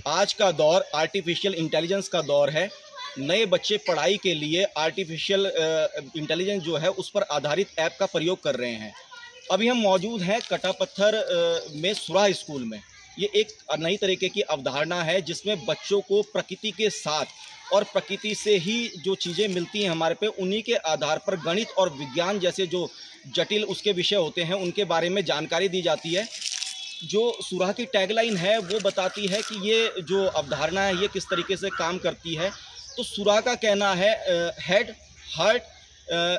आज का दौर आर्टिफिशियल इंटेलिजेंस का दौर है। नए बच्चे पढ़ाई के लिए आर्टिफिशियल इंटेलिजेंस जो है उस पर आधारित ऐप का प्रयोग कर रहे हैं। अभी हम मौजूद हैं कटापत्थर में सुराह स्कूल में। ये एक नई तरीके की अवधारणा है जिसमें बच्चों को प्रकृति के साथ और प्रकृति से ही जो चीज़ें मिलती हैं हमारे पे, उन्हीं के आधार पर गणित और विज्ञान जैसे जो जटिल उसके विषय होते हैं उनके बारे में जानकारी दी जाती है। जो सुराह की टैगलाइन है वो बताती है कि ये जो अवधारणा है ये किस तरीके से काम करती है। तो सुराह का कहना है head, heart,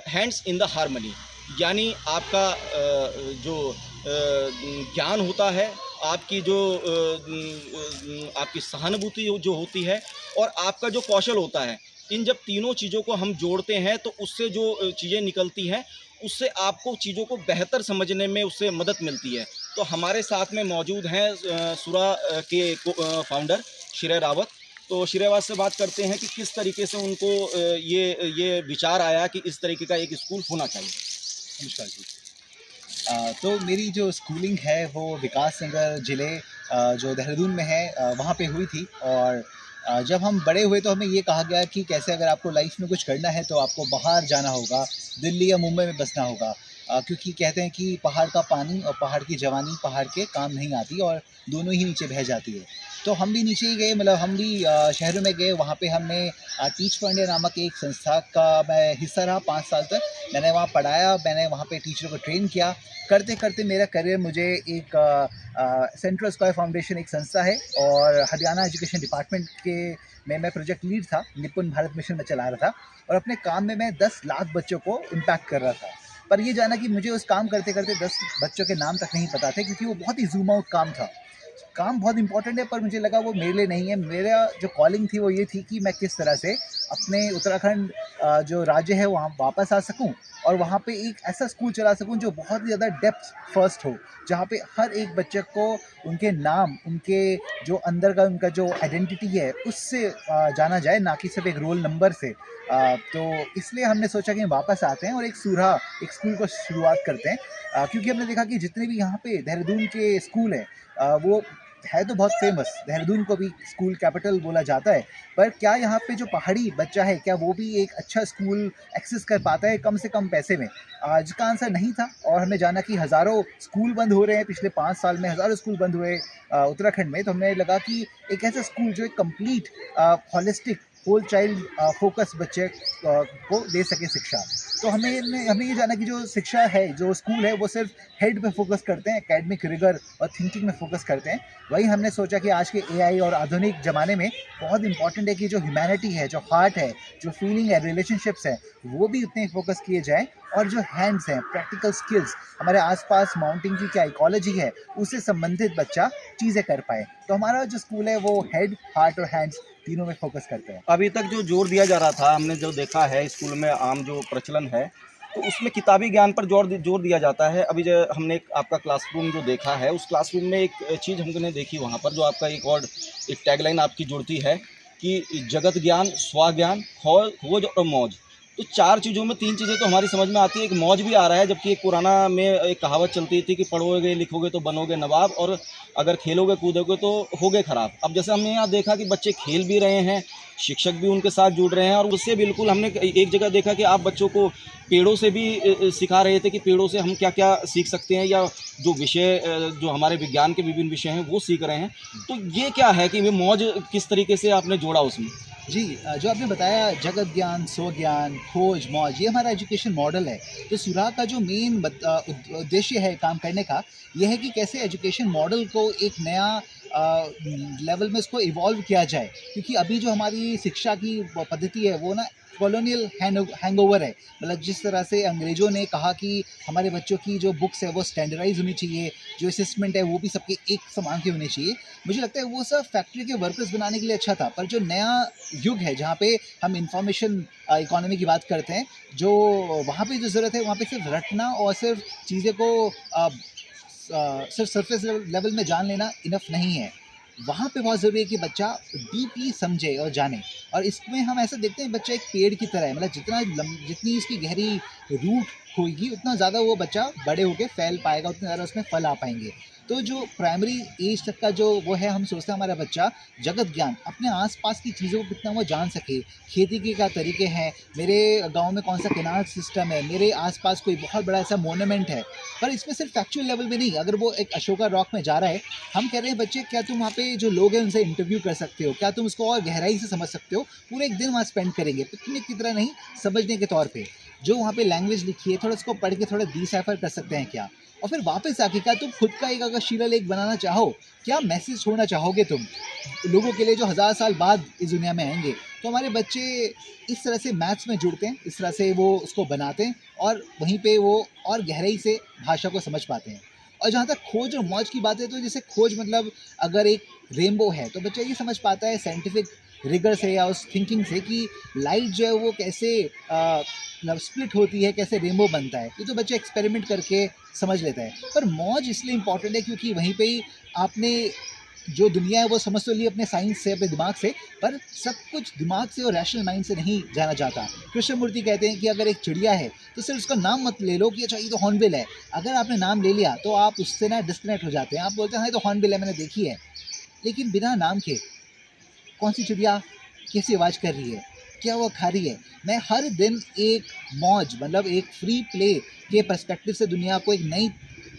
hands in the harmony, यानी आपका जो ज्ञान होता है, आपकी जो आपकी सहानुभूति जो होती है और आपका जो कौशल होता है, इन जब तीनों चीज़ों को हम जोड़ते हैं तो उससे जो चीज़ें निकलती हैं उससे आपको चीज़ों को बेहतर समझने में उससे मदद मिलती है। तो हमारे साथ में मौजूद हैं सुराह के फाउंडर श्रेय रावत। तो श्रेय से बात करते हैं कि किस तरीके से उनको ये विचार आया कि इस तरीके का एक स्कूल होना चाहिए। नमस्कार जी। तो मेरी जो स्कूलिंग है वो विकास नगर ज़िले जो देहरादून में है वहाँ पे हुई थी। और जब हम बड़े हुए तो हमें ये कहा गया कि कैसे अगर आपको लाइफ में कुछ करना है तो आपको बाहर जाना होगा, दिल्ली या मुंबई में बसना होगा। क्योंकि कहते हैं कि पहाड़ का पानी और पहाड़ की जवानी पहाड़ के काम नहीं आती और दोनों ही नीचे बह जाती है। तो हम भी नीचे ही गए, मतलब हम भी शहरों में गए। वहाँ पे हमने टीच फॉर इंडिया नामक एक संस्था का मैं हिस्सा रहा 5 साल तक। मैंने वहाँ पढ़ाया, मैंने वहाँ पे टीचरों को ट्रेन किया। करते करते मेरा करियर मुझे एक सेंट्रल स्क्वायर फाउंडेशन एक संस्था है और हरियाणा एजुकेशन डिपार्टमेंट के में मैं प्रोजेक्ट लीड था, निपुण भारत मिशन में चला रहा था। और अपने काम में मैं 10 लाख बच्चों को इम्पैक्ट कर रहा था। पर ये जाना कि मुझे उस काम करते करते 10 बच्चों के नाम तक नहीं पता थे, क्योंकि वो बहुत ही जूम आउट काम था। काम बहुत इंपॉर्टेंट है पर मुझे लगा वो मेरे लिए नहीं है। मेरा जो कॉलिंग थी वो ये थी कि मैं किस तरह से अपने उत्तराखंड जो राज्य है वहाँ वापस आ सकूं और वहाँ पे एक ऐसा स्कूल चला सकूं जो बहुत ही ज़्यादा डेप्थ फर्स्ट हो, जहाँ पे हर एक बच्चे को उनके नाम, उनके जो अंदर का उनका जो आइडेंटिटी है उससे जाना जाए, ना कि सिर्फ एक रोल नंबर से। तो इसलिए हमने सोचा कि वापस आते हैं और एक सुराह एक स्कूल को शुरुआत करते हैं। क्योंकि हमने देखा कि जितने भी यहाँ पे देहरादून के स्कूल हैं वो है तो बहुत फेमस, देहरादून को भी स्कूल कैपिटल बोला जाता है। पर क्या यहाँ पे जो पहाड़ी बच्चा है क्या वो भी एक अच्छा स्कूल एक्सेस कर पाता है कम से कम पैसे में? जिसका आंसर नहीं था। और हमने जाना कि हज़ारों स्कूल बंद हो रहे हैं, पिछले 5 साल में हज़ारों स्कूल बंद हुए उत्तराखंड में। तो हमने लगा कि एक ऐसा स्कूल जो एक complete holistic whole child focus बच्चे को दे सके शिक्षा। तो हमने ये जाना कि जो शिक्षा है, जो स्कूल है वो सिर्फ हेड पे फोकस करते हैं, एकेडमिक रिगर और थिंकिंग में फोकस करते हैं। वही हमने सोचा कि आज के एआई और आधुनिक ज़माने में बहुत इंपॉर्टेंट है कि जो ह्यूमैनिटी है, जो हार्ट है, जो फीलिंग है, रिलेशनशिप्स हैं, वो भी उतने फोकस किए जाएँ। और जो हैंड्स हैं, प्रैक्टिकल स्किल्स, हमारे आसपास माउंटेन की क्या इकोलॉजी है उससे संबंधित बच्चा चीज़ें कर पाए। तो हमारा जो स्कूल है वो हेड, हार्ट और हैंड्स तीनों में फोकस करते हैं। अभी तक जो जोर दिया जा रहा था, हमने जो देखा है स्कूल में आम जो प्रचलन है, तो उसमें किताबी ज्ञान पर जोर दिया जाता है। अभी जो हमने एक आपका क्लासरूम जो देखा है, उस क्लासरूम में एक चीज़ हमने देखी वहाँ पर, जो आपका एक टैगलाइन आपकी जुड़ती है कि जगत ज्ञान, स्वाज्ञान, खोज और मौज। तो 4 चीज़ों में 3 चीज़ें तो हमारी समझ में आती है। एक मौज भी आ रहा है, जबकि एक पुराना में एक कहावत चलती थी कि पढ़ोगे लिखोगे तो बनोगे नवाब, और अगर खेलोगे कूदोगे तो होगे खराब। अब जैसे हमने यहाँ देखा कि बच्चे खेल भी रहे हैं, शिक्षक भी उनके साथ जुड़ रहे हैं, और उससे बिल्कुल हमने एक जगह देखा कि आप बच्चों को पेड़ों से भी सिखा रहे थे कि पेड़ों से हम क्या क्या सीख सकते हैं, या जो विषय जो हमारे विज्ञान के विभिन्न विषय हैं वो सीख रहे हैं। तो ये क्या है कि ये मौज किस तरीके से आपने जोड़ा उसमें? जी, जो आपने बताया जगत ज्ञान, स्व ज्ञान, खोज, मौज, ये हमारा एजुकेशन मॉडल है। तो सुराह का जो मेन उद्देश्य है काम करने का, ये है कि कैसे एजुकेशन मॉडल को एक नया लेवल में इसको इवॉल्व किया जाए। क्योंकि अभी जो हमारी शिक्षा की पद्धति है वो ना कॉलोनियल हैंगओवर है। मतलब जिस तरह से अंग्रेज़ों ने कहा कि हमारे बच्चों की जो बुक्स है वो स्टैंडर्डाइज होनी चाहिए, जो असेसमेंट है वो भी सबके एक समान के होने चाहिए। मुझे लगता है वो सब फैक्ट्री के वर्कर्स बनाने के लिए अच्छा था। पर जो नया युग है जहाँ पे हम इंफॉर्मेशन इकोनॉमी की बात करते हैं, जो वहाँ पे जो ज़रूरत है वहाँ पे सिर्फ रटना और सिर्फ चीज़ें को सिर्फ सरफेस लेवल में जान लेना इनफ नहीं है। वहाँ पे बहुत ज़रूरी है कि बच्चा डीपली समझे और जाने। और इसमें हम ऐसा देखते हैं बच्चा एक पेड़ की तरह है, मतलब जितनी इसकी गहरी रूट होगी उतना ज़्यादा वो बच्चा बड़े होकर फैल पाएगा, उतना ज़्यादा उसमें फल आ पाएंगे। तो जो प्राइमरी एज तक का जो वो है, हम सोचते हैं हमारा बच्चा जगत ज्ञान अपने आसपास की चीज़ों को कितना वो जान सके, खेती के क्या तरीके हैं, मेरे गांव में कौन सा केनाल सिस्टम है, मेरे आसपास कोई बहुत बड़ा ऐसा मोन्यूमेंट है। पर इसमें सिर्फ फैक्चुअल लेवल में नहीं, अगर वो एक अशोका रॉक में जा रहा है, हम कह रहे हैं बच्चे क्या तुम वहाँ पे जो लोग हैं उनसे इंटरव्यू कर सकते हो, क्या तुम उसको और गहराई से समझ सकते हो, पूरे एक दिन वहाँ स्पेंड करेंगे पिकनिक की तरह नहीं, समझने के तौर पर। जो वहाँ पे लैंग्वेज लिखी है थोड़ा उसको पढ़ के थोड़ा डिसाइफर कर सकते हैं क्या, और फिर वापस आके क्या तुम खुद का एक अगर शिलालेख बनाना चाहो, क्या मैसेज छोड़ना चाहोगे तुम लोगों के लिए जो 1000 साल बाद इस दुनिया में आएंगे। तो हमारे बच्चे इस तरह से मैथ्स में जुड़ते हैं, इस तरह से वो उसको बनाते हैं और वहीं पे वो और गहराई से भाषा को समझ पाते हैं। और जहाँ तक खोज और मौज की बात है, तो जैसे खोज मतलब अगर एक रेनबो है तो बच्चा ये समझ पाता है साइंटिफिक रिगर से या उस थिंकिंग से कि लाइट जो है वो कैसे मतलब स्प्लिट होती है, कैसे रेनबो बनता है, ये तो बच्चा एक्सपेरिमेंट करके समझ लेता है। पर मौज इसलिए इम्पॉर्टेंट है क्योंकि वहीं पे ही आपने जो दुनिया है वो समझ तो ली अपने साइंस से, अपने दिमाग से, पर सब कुछ दिमाग से और रैशनल माइंड से नहीं जाना जाता। कृष्णमूर्ति कहते हैं कि अगर एक चिड़िया है तो सिर्फ उसका नाम मत ले लो कि अच्छा ये तो हॉर्नबिल है। अगर आपने नाम ले लिया तो आप उससे ना डिस्कनेक्ट हो जाते हैं, आप बोलते हैं हाँ ये तो हॉर्नबिल है, मैंने देखी है। लेकिन बिना नाम के कौन सी चिड़िया कैसी आवाज़ कर रही है, क्या वो खा रही है, मैं हर दिन एक मौज मतलब एक फ्री प्ले के पर्सपेक्टिव से दुनिया को एक नई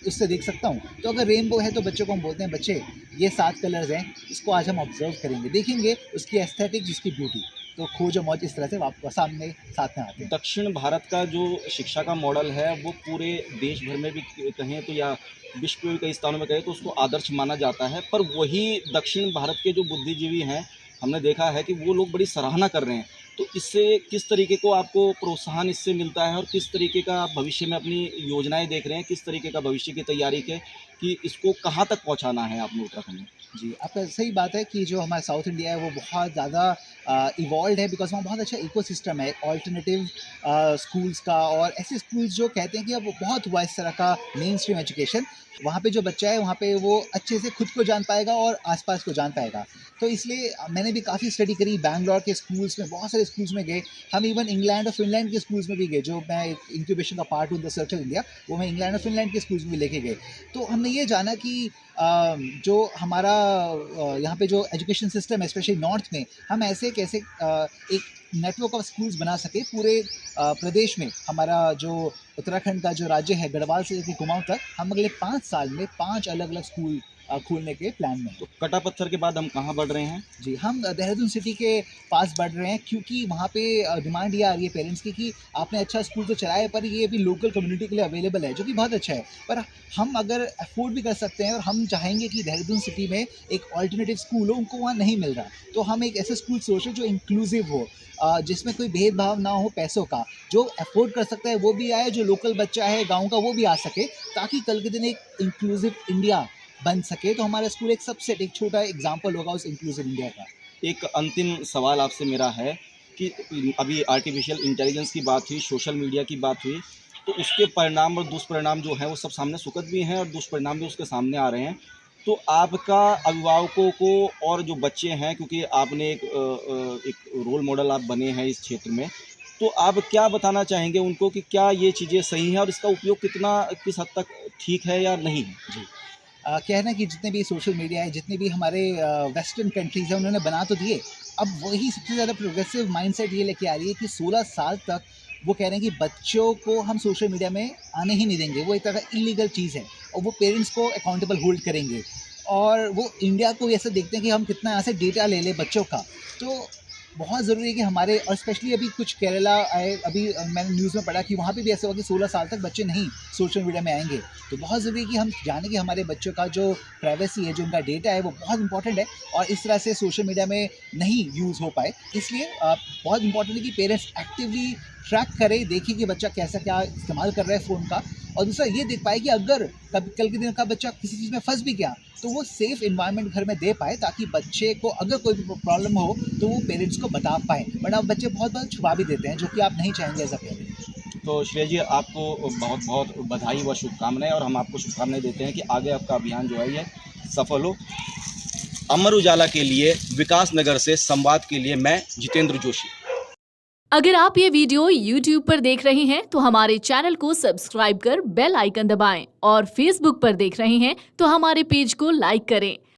उससे देख सकता हूँ। तो अगर रेनबो है तो बच्चों को हम बोलते हैं बच्चे ये 7 कलर्स हैं, इसको आज हम ऑब्जर्व करेंगे, देखेंगे उसकी एस्थेटिक्स, उसकी ब्यूटी। तो खोज और मौज इस तरह से वापस सामने साथ में आते हैं। दक्षिण भारत का जो शिक्षा का मॉडल है वो पूरे देश भर में भी कहें तो या विश्व में कई स्थानों में कहें तो उसको आदर्श माना जाता है, पर वही दक्षिण भारत के जो बुद्धिजीवी हैं हमने देखा है कि वो लोग बड़ी सराहना कर रहे हैं। तो इससे किस तरीके को आपको प्रोत्साहन इससे मिलता है और किस तरीके का आप भविष्य में अपनी योजनाएं देख रहे हैं, किस तरीके का भविष्य की तैयारी के कि इसको कहाँ तक पहुँचाना है आपने उत्तराखंड में? जी, आपका सही बात है कि जो हमारा साउथ इंडिया है वो बहुत ज़्यादा इवॉल्व है, बिकॉज वहाँ बहुत अच्छा इकोसिस्टम है ऑल्टरनेटिव स्कूल्स का, और ऐसे स्कूल्स जो कहते हैं कि अब बहुत हुआ इस तरह का मेन स्ट्रीम एजुकेशन। वहाँ पे जो बच्चा है वहाँ पे वो अच्छे से खुद को जान पाएगा और आसपास को जान पाएगा। तो इसलिए मैंने भी काफ़ी स्टडी करी, बैंगलोर के स्कूल्स में, बहुत सारे स्कूल्स में गए, हम इवन इंग्लैंड और फिनलैंड के स्कूल्स में भी गए। जो मैं एक इंक्यूबेशन का पार्ट हूँ द सर्कल इंडिया, वो मैं इंग्लैंड और फिनलैंड के स्कूल्स में भी लेके गए। तो हमने ये जाना कि जो हमारा यहाँ पे जो एजुकेशन सिस्टम है स्पेशली नॉर्थ में, हम ऐसे कैसे एक नेटवर्क ऑफ स्कूल्स बना सके पूरे प्रदेश में। हमारा जो उत्तराखंड का जो राज्य है गढ़वाल से लेकर कुमाऊं तक, हम अगले 5 साल में 5 अलग अलग स्कूल खोलने के प्लान में। तो कटा पत्थर के बाद हम कहाँ बढ़ रहे हैं? जी, हम देहरादून सिटी के पास बढ़ रहे हैं क्योंकि वहाँ पे डिमांड ये आ रही है पेरेंट्स की कि आपने अच्छा स्कूल तो चलाया है पर ये भी लोकल कम्युनिटी के लिए अवेलेबल है, जो कि बहुत अच्छा है। पर हम अगर अफोर्ड भी कर सकते हैं और हम चाहेंगे कि देहरादून सिटी में एक ऑल्टरनेटिव स्कूल हो, उनको वहाँ नहीं मिल रहा, तो हम एक ऐसा स्कूल सोचें जो इंक्लूसिव हो, जिसमें कोई भेदभाव ना हो पैसों का, जो अफोर्ड कर सकता है वो भी आए, जो लोकल बच्चा है गाँव का वो भी आ सके, ताकि कल के दिन एक इंक्लूसिव इंडिया बन सके। तो हमारा स्कूल एक सबसेट, एक छोटा एग्जाम्पल होगा उस इंक्लूसिव इंडिया का। एक अंतिम सवाल आपसे मेरा है कि अभी आर्टिफिशियल इंटेलिजेंस की बात हुई, सोशल मीडिया की बात हुई, तो उसके परिणाम और दुष्परिणाम जो हैं वो सब सामने सुखद भी हैं और दुष्परिणाम भी उसके सामने आ रहे हैं। तो आपका अभिभावकों को और जो बच्चे हैं, क्योंकि आपने एक रोल मॉडल आप बने हैं इस क्षेत्र में, तो आप क्या बताना चाहेंगे उनको कि क्या ये चीज़ें सही हैं और इसका उपयोग किस हद तक ठीक है या नहीं है? जी, कहना कि जितने भी सोशल मीडिया है, जितने भी हमारे वेस्टर्न कंट्रीज़ हैं, उन्होंने बना तो दिए, अब वही सबसे ज़्यादा प्रोग्रेसिव माइंडसेट ये लेके आ रही है कि 16 साल तक वो कह रहे हैं कि बच्चों को हम सोशल मीडिया में आने ही नहीं देंगे, वो एक तरह का इलीगल चीज़ है, और वो पेरेंट्स को अकाउंटेबल होल्ड करेंगे। और वो इंडिया को ऐसा देखते हैं कि हम कितना यहाँ से डेटा ले लें बच्चों का। तो बहुत ज़रूरी है कि हमारे, और स्पेशली अभी कुछ केरला आए, अभी मैंने न्यूज़ में पढ़ा कि वहाँ पे भी ऐसा हुआ कि 16 साल तक बच्चे नहीं सोशल मीडिया में आएंगे। तो बहुत ज़रूरी है कि हम जाने कि हमारे बच्चों का जो प्राइवेसी है, जो उनका डेटा है, वो बहुत इंपॉर्टेंट है और इस तरह से सोशल मीडिया में नहीं यूज़ हो पाए। इसलिए बहुत इंपॉर्टेंट है कि पेरेंट्स एक्टिवली ट्रैक करें, देखें कि बच्चा कैसा क्या इस्तेमाल कर रहा है फ़ोन का, और दूसरा ये देख पाए कि अगर कल के दिन का बच्चा किसी चीज़ में फंस भी गया तो वो सेफ़ इन्वायरमेंट घर में दे पाए, ताकि बच्चे को अगर कोई भी प्रॉब्लम हो तो वो पेरेंट्स को बता पाए। बट अब बच्चे बहुत बार छुपा भी देते हैं, जो कि आप नहीं चाहेंगे एज अ पेरेंट। तो श्रेया जी, आपको बहुत बहुत बधाई व शुभकामनाएं, और हम आपको शुभकामनाएं देते हैं कि आगे आपका अभियान जो है ये सफल हो। अमर उजाला के लिए विकास नगर से संवाद के लिए मैं जितेंद्र जोशी। अगर आप ये वीडियो YouTube पर देख रहे हैं तो हमारे चैनल को सब्सक्राइब कर बेल आइकन दबाएं और Facebook पर देख रहे हैं तो हमारे पेज को लाइक करें।